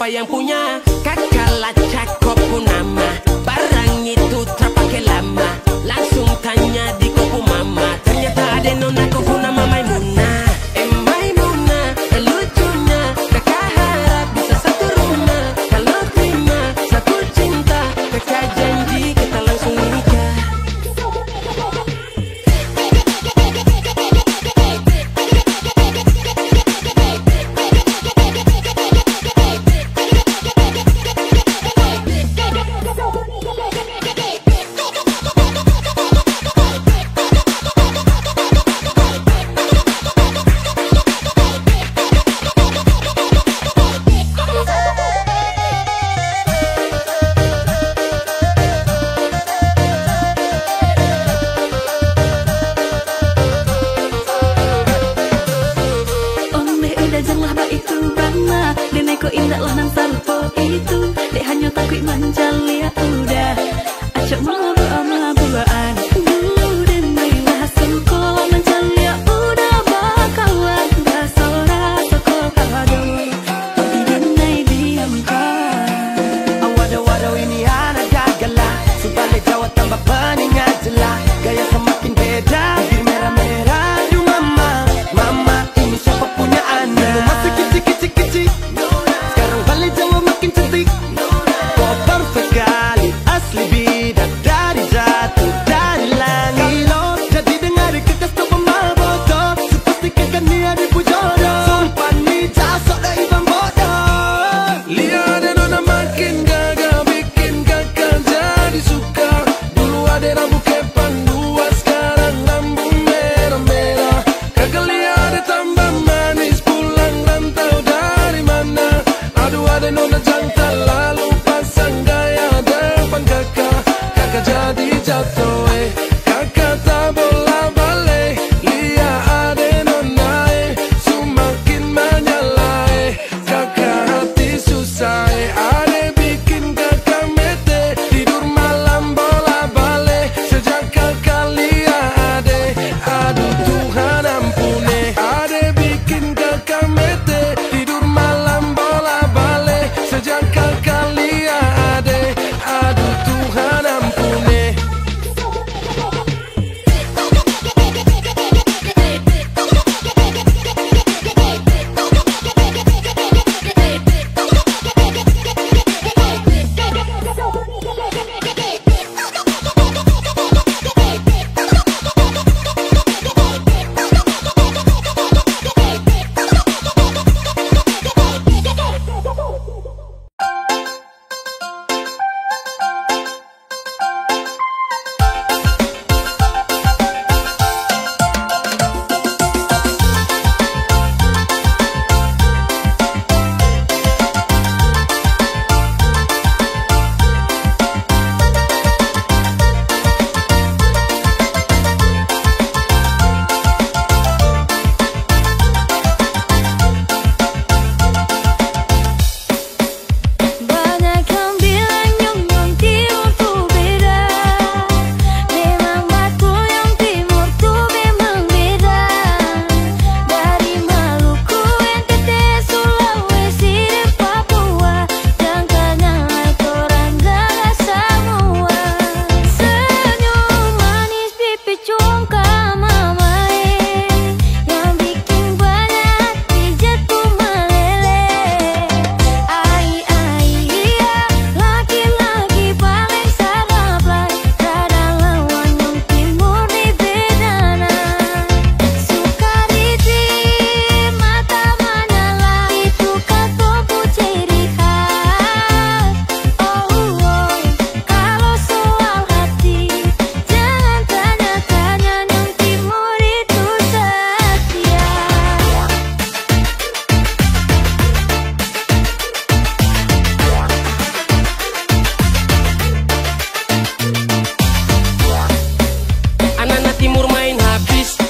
siapa yang punya. Kakak lacak kopu nama, barang itu terpakai lama. Langsung tanya di kopu mama, ternyata ada nona kopu nama Maimunah. Maimunah, lucunya kakak harap bisa satu rumah. Kalau terima satu cinta, kakak janji kita langsung nikah. Indah lah nang salpo itu, dek hanya takut manjalia udah. Acak mabuk-mabukan dulu dan marilah sengko manjalia udah bakawan basora soko kado. Tidak naik diamkan. Waduh ini anak gagala, sebalik Jawa tambah peningat jelas. Gaya semakin beda, bibir merah-merah. Aduh mama, mama ini siapa punya anak? Dulu masih kicik-kicik-kicik, sekarang balik Jawa makin cantik. Kau perfect kali, asli bidadari jatuh dari langit. Kalau jadi dengar kekas kau pemabotol, sepastikan dia dipujodoh. Sumpah nih jasok dah ibang bodoh. Lihat ada nona makin gagal, bikin kakak jadi suka. Dulu ada rambut kepang dua, sekarang rambut merah-merah. Kakak lihat ada tambah manis, pulang rantau dari mana. Aduh ada nona jantan lalu pasang gaya depan kakak. Kakak jadi jatuh, kakak tak bola balik. Lihat ada nona, semakin menyala, kakak hati susah, ada bikin kakak mete. Tidur malam bola balik, sejak kakak lihat ada. Aduh Tuhan ampuni, ada bikin kakak mete. Tidur malam bola balik, sejak kakak lihat ada. Aduh Tuhan ampuni.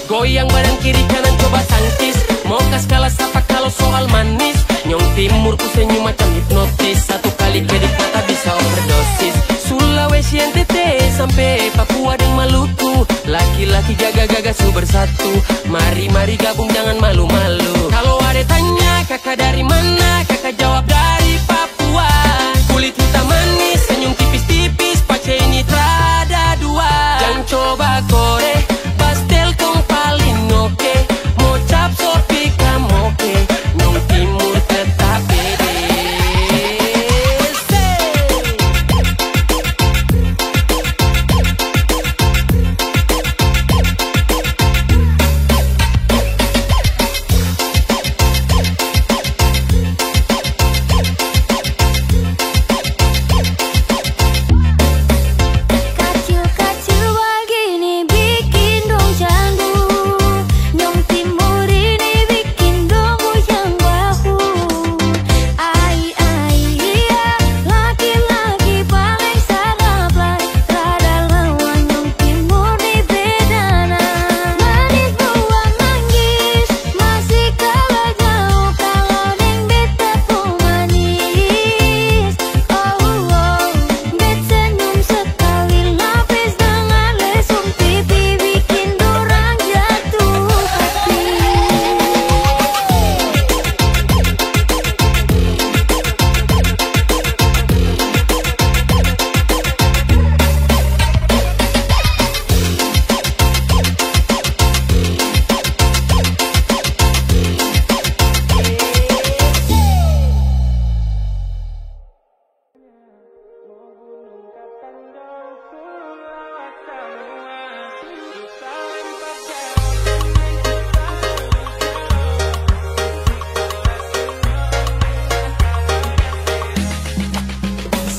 Goyang badan kiri kanan coba tangkis. Mau kas kalah sapa kalau soal manis. Nyong timur ku senyum macam hipnotis. Satu kali kedik mata bisa overdosis. Sulawesi NTT sampai Papua dan Maluku. Laki-laki jaga-gaga su bersatu. Mari-mari gabung jangan malu-malu. Kalau ada tanya kakak dari mana, kakak jawab dari Papua.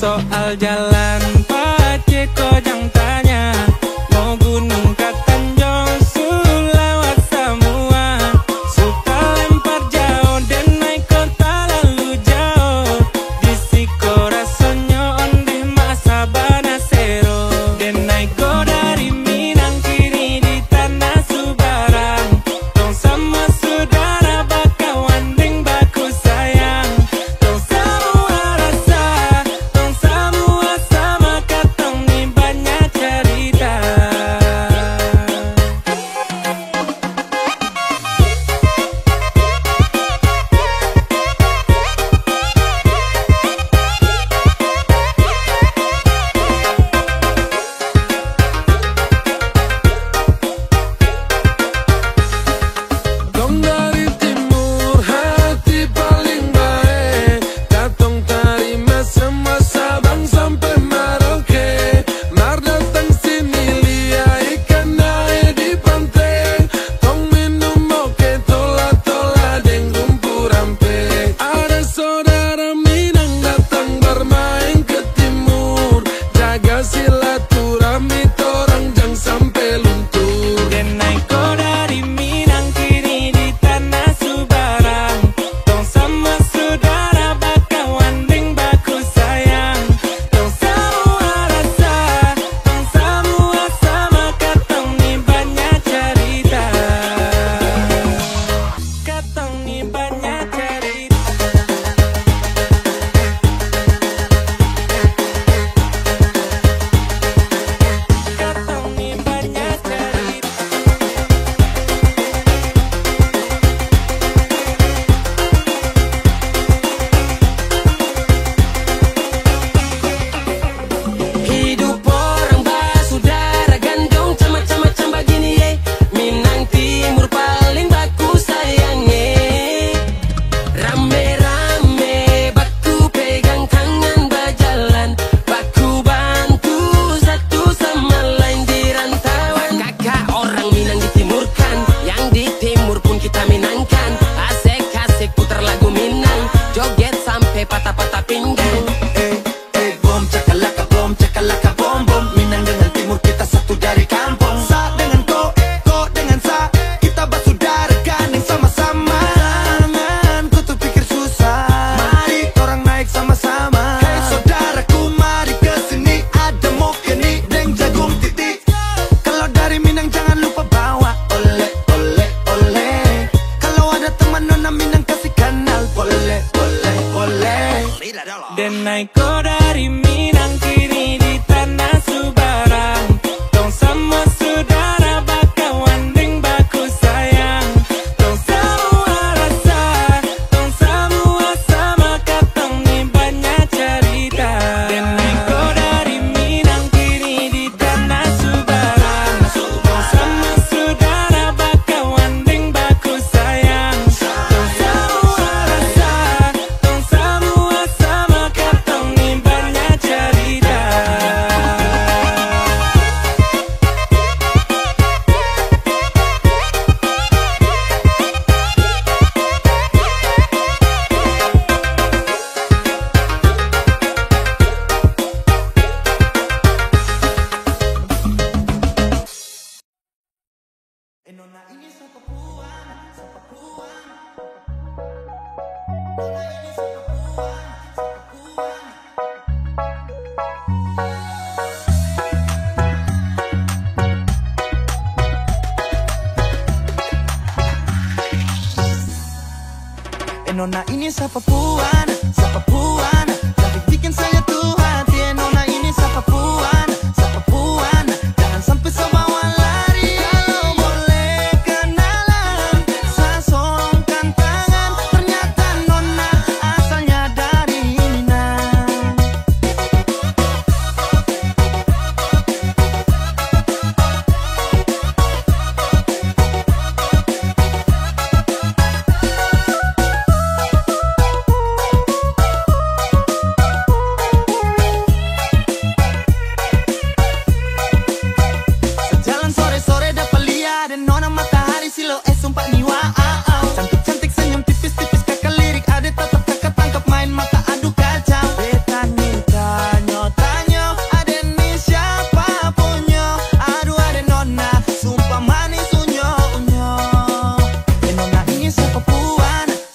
Soal jalan Pace kojang tanya, mau gunung ke Tanjung Sulawat Samua, suka lempar jauh dan naik kota lalu jauh. Di siko rasonyo ondeh masa banasero, dan naik go dari Minang kini di tanah Subarang. Tong sama saudara bakawan deng baku sayang, tong semua rasa, tong semua sama katong ni banyak cerita. Dong dari timur hati paling baik, datang terima semua Sabang sampai Merauke. Mar datang sini lihat ikan naik di pantai, tong minum oke tola-tola deng lumpur rampe. Ada saudara Minang datang bermain ke timur, jaga silaturahmi torang jangan sampai luntur. Dan naik go dari Minang kini di tanah Subarang, tong sama saudara bakawan deng baku sayang, tong semua rasa, tong semua sama katong ni banyak cerita, katong ni banyak cerita, katong ni banyak cerita. Hidup orang basudara gandong macam-macam begini ye. Minang Timur paling baku sayangnya. Rame-rame baku pegang tangan berjalan, baku bantu satu sama lain di rantauan. Kakak orang Minang ditimurkan, yang di timur pun kita minangkan. Asik-asik putar lagu Minang, joget sampai patah-patah pinggang. Bom cakalaka bom bom, Minang dengan Timur kita satu dari kampung. Sa dengan ko dengan sa, kita basudara gandeng sama-sama. Jangan kau tuh pikir susah, mari orang naik sama-sama. Hei saudaraku mari kesini, ada mokeni deng jagung titik. Kalau dari Minang jangan lupa bawa oleh oleh oleh. Kalau ada teman nona Minang kasih kenal boleh boleh boleh. Dan naik go dari Minang kini di tanah Subarang, tong sama saudara bakawan deng baku sayang, tong semua rasa, tong semua sama katong ni banyak cerita. Dan naik go dari Minang kini di tanah Subarang, tong sama saudara bakawan deng baku sayang, tong semua rasa, tong semua sama katong ni banyak cerita. Nona ini siapa puan, siapa puan. Nona ini siapa puan, siapa puan. Nona ini siapa puan, siapa puan. Cantik bikin saya tuh hati. Nona ini siapa puan, siapa puan. Jangan sampai sebawa lari. Kalau boleh kenalan, saya sorongkan tangan. Ternyata Nona asalnya dari Minang.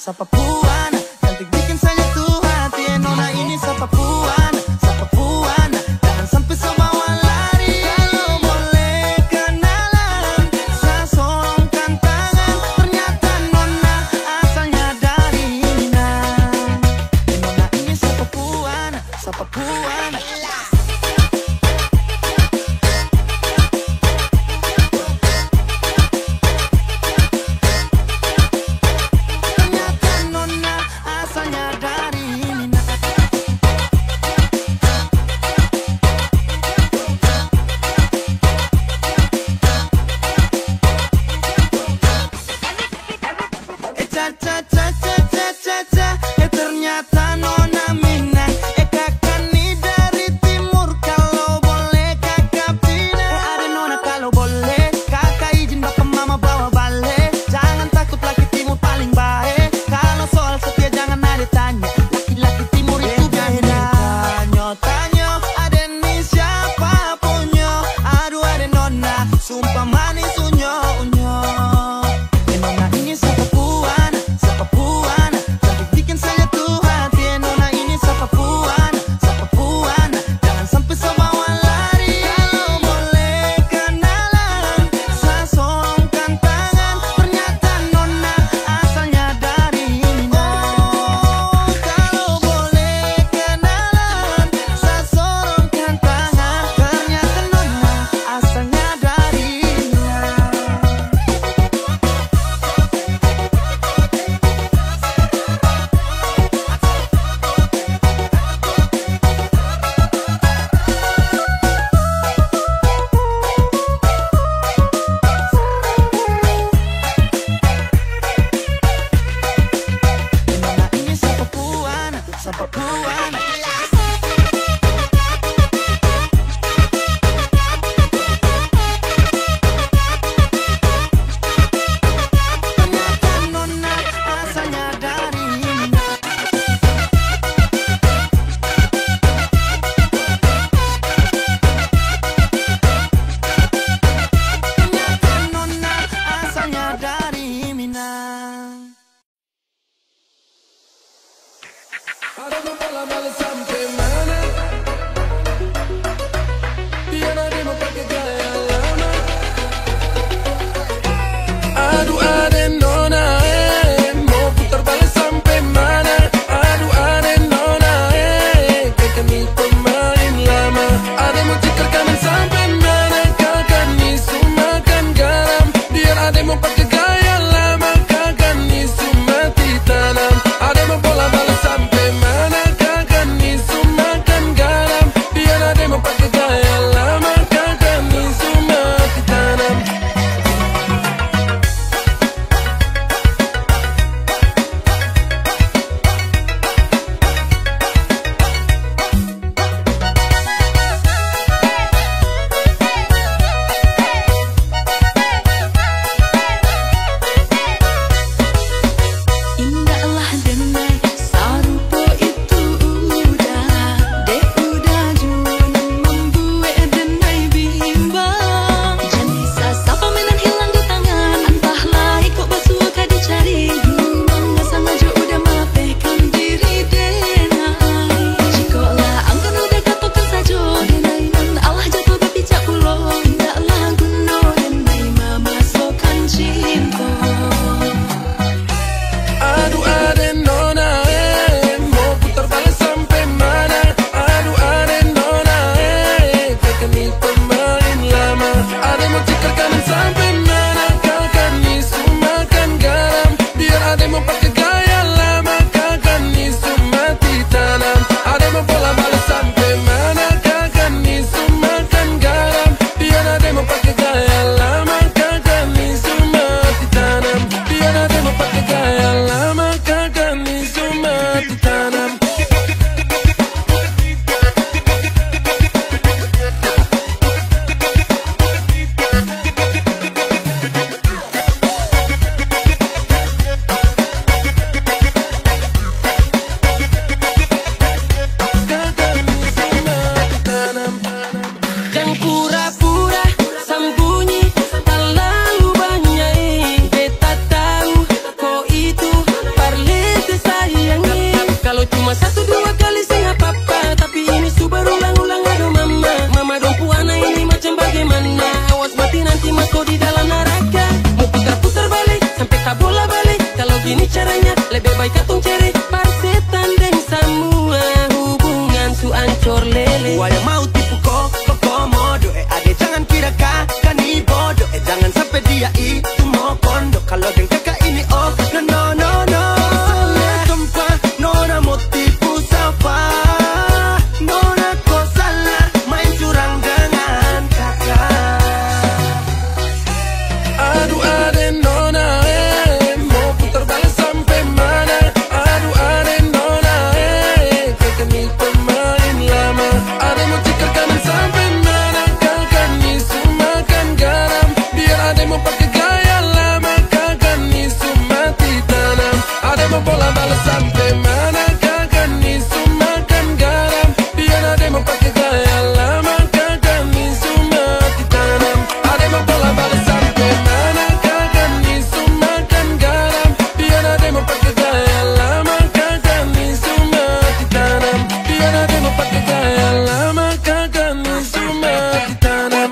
Sapa Puana, cantik bikin saya tuh hati. Nona ini Sapa Puana, Sapa Puana, jangan sampai sebawa lari. Kalau boleh kenalan, saya sorongkan tangan. Ternyata Nona asalnya dari Minang. Nona ini Sapa Puana, Sapa Puana. Ternyata Nona Minang, kakak nih dari timur. Kalau boleh kakak pindah, ada Nona kalau boleh kakak izin bapak mama bawa balik. Jangan takut, laki timur paling baik. Kalau soal setia jangan ada tanya, laki-laki timur itu beda. Tanya ada nih siapa punya. Aduh ada Nona, sumpah manis unyo unyo. Nona ini Sapa Puana, Sapa Puana, cantik bikin saya tuh hati. Nona ini Sapa Puana, Sapa Puana, jangan sampai sebawa lari. Kalau boleh kenalan, saya sorongkan tangan. Ternyata Nona asalnya dari Minang. Kalau boleh kenalan, saya sorongkan tangan. Ternyata Nona asalnya dari Minang. Nona ini Sapa Puana, Sapa Puana. Ternyata Nona asalnya dari Minang. Ternyata Nona asalnya dari Minang. Haremos bola sampai mana? Biar ademo pakai gaya lama. Aduh ade Nona, mau putar balik sampai mana? Aduh ade Nona, kakak nih pemain lama. Ade mau cikar kanan sampai mana? Kakak nih makan garam. Biar ade mau pakai gaya lama. Kakak nih mati tanam. Ade mau bola balik sampai mana? Kakak nih Supaya katong ceri parsetan dan semua hubungan su ancor lele. Gua yang mau tipu kok komodo. Ade jangan kira kakak ni bodoh. Jangan sampai dia itu mau kondo. Kalau deng kakak ini oh no no no no. Salah tempat nona mau tipu Safa. Nona kok salah main curang dengan kakak. Aduh ade nona mau putar balik sampai mana? Aduh ade nona kakak ni pemain lama. Ade mau cikar kanan sampai mana? Kakak ni sumakan garam. Biar ade mau pakai gaya lama. Kakak ni sumati tanam. Ade mau bola balik sampai mana? Kakak ni sumakan garam. Biar ade mau pakai gaya lama. Kakak ni sumati tanam. Ade mau bola balik sampai mana? Kakak ni sumakan garam. Biar ade mau pakai gaya lama. Kakak ni sumati tanam. Biar ade mau pakai gaya lama. Kakak ni sumati tanam.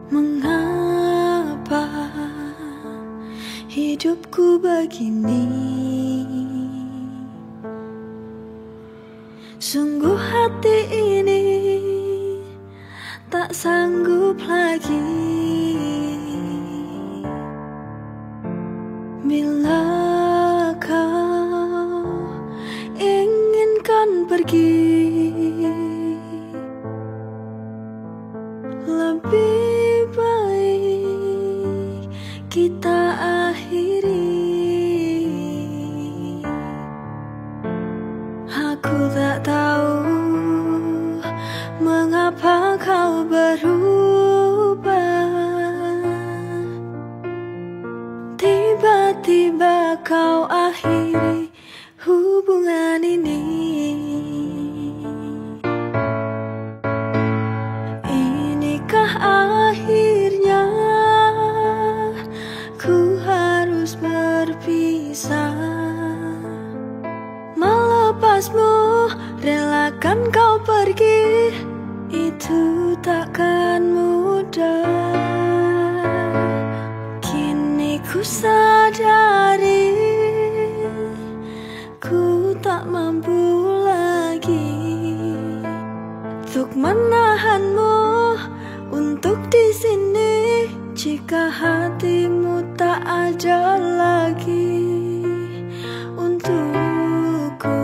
Mengapa hidupku begini? Sungguh hati ini tak sanggup lagi. Bila kau inginkan pergi, lebih baik kita akhiri. Aku tak tahu mengapa kau berubah. Tiba-tiba kau akhiri hubungan ini. Inikah akhirnya ku harus berpisah? Melepasmu, relakan kau pergi, itu takkan mudah. Kini ku sadari ku tak mampu lagi untuk menahanmu untuk di sini. Jika hatimu tak ada lagi untukku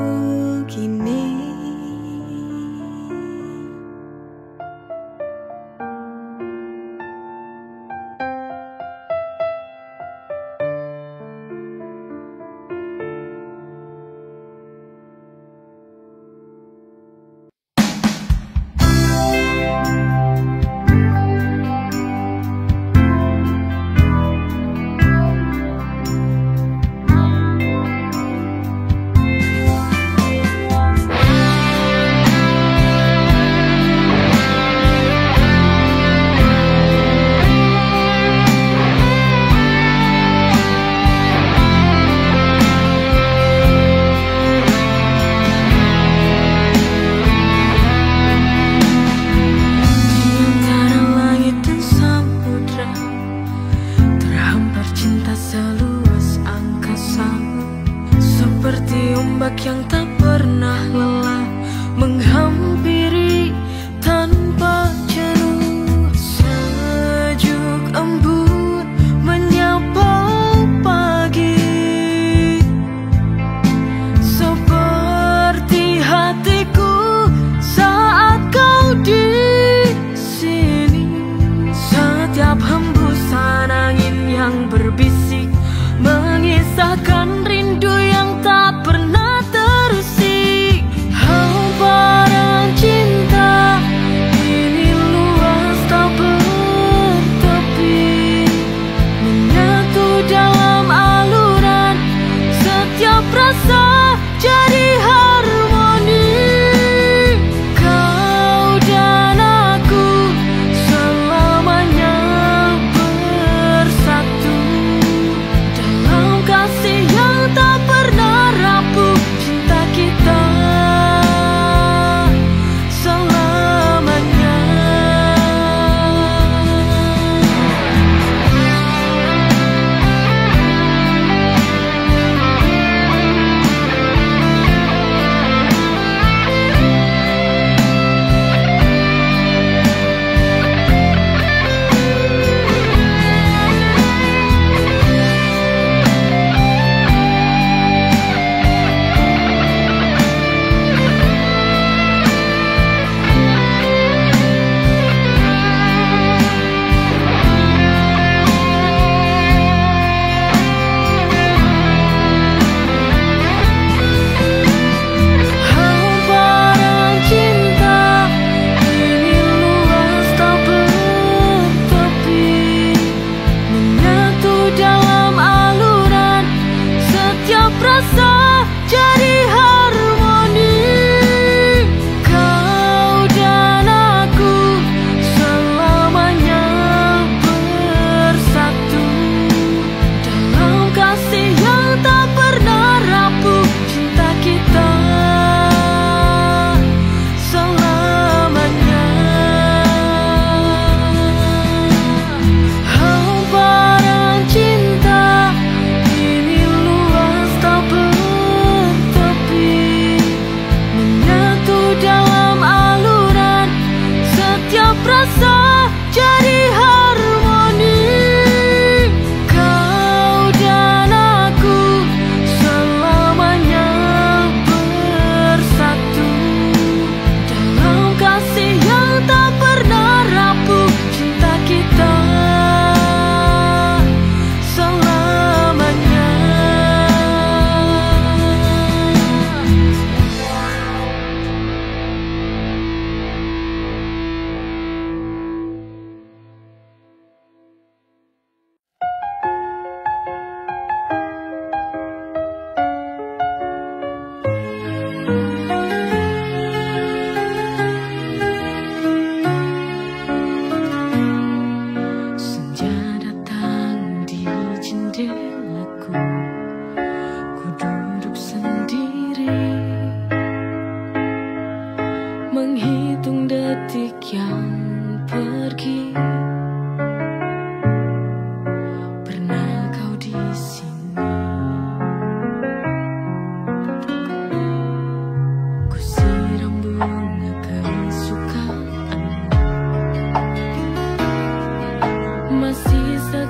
kini. Yang tak pernah lelah menghampiri tanpa jenuh. Sejuk embun menyapa pagi, seperti hatiku saat kau di sini. Setiap hembusan angin yang berbisik mengisahkan rindu yang tak pernah terusik. Hamparan cinta ini luas tak bertepi, menyatu dalam aluran setiap rasa jadi harmoni. Kau dan aku selamanya bersatu dalam kasih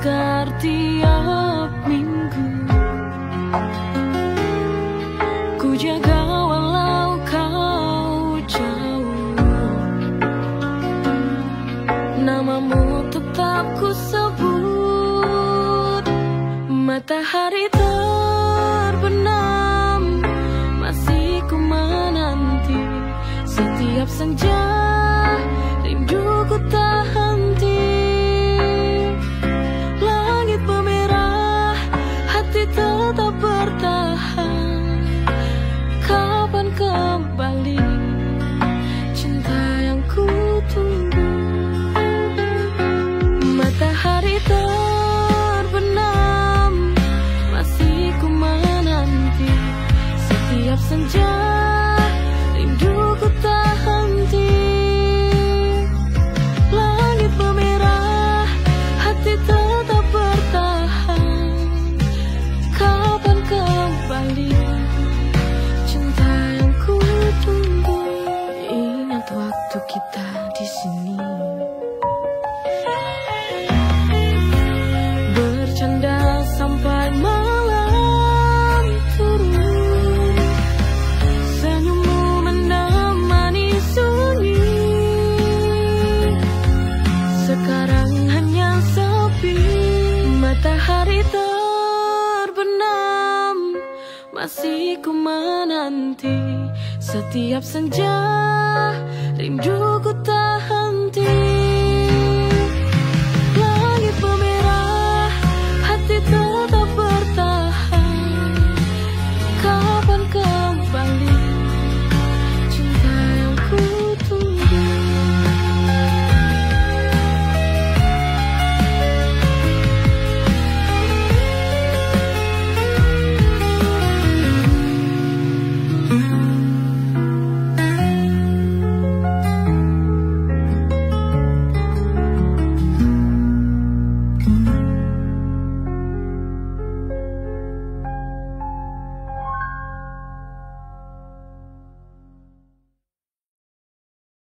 segar tiap minggu. Ku jaga walau kau jauh, namamu tetap ku sebut. Matahari terbenam, masih ku menanti. Setiap senja rinduku tak henti. Langit memerah, hati tetap bertahan. Kapan kembali cinta yang ku tunggu? Matahari terbenam, masih ku menanti. Setiap senja rinduku tak henti. Langit memerah, hati tetap bertahan. Kapan kembali cinta yang ku tunggu? Ingat waktu kita di sini, bercanda sampai malam turun. Senyummu menemani sunyi. Sekarang hanya sepi. Matahari terbenam, masih ku menanti. Setiap senja rinduku tak henti.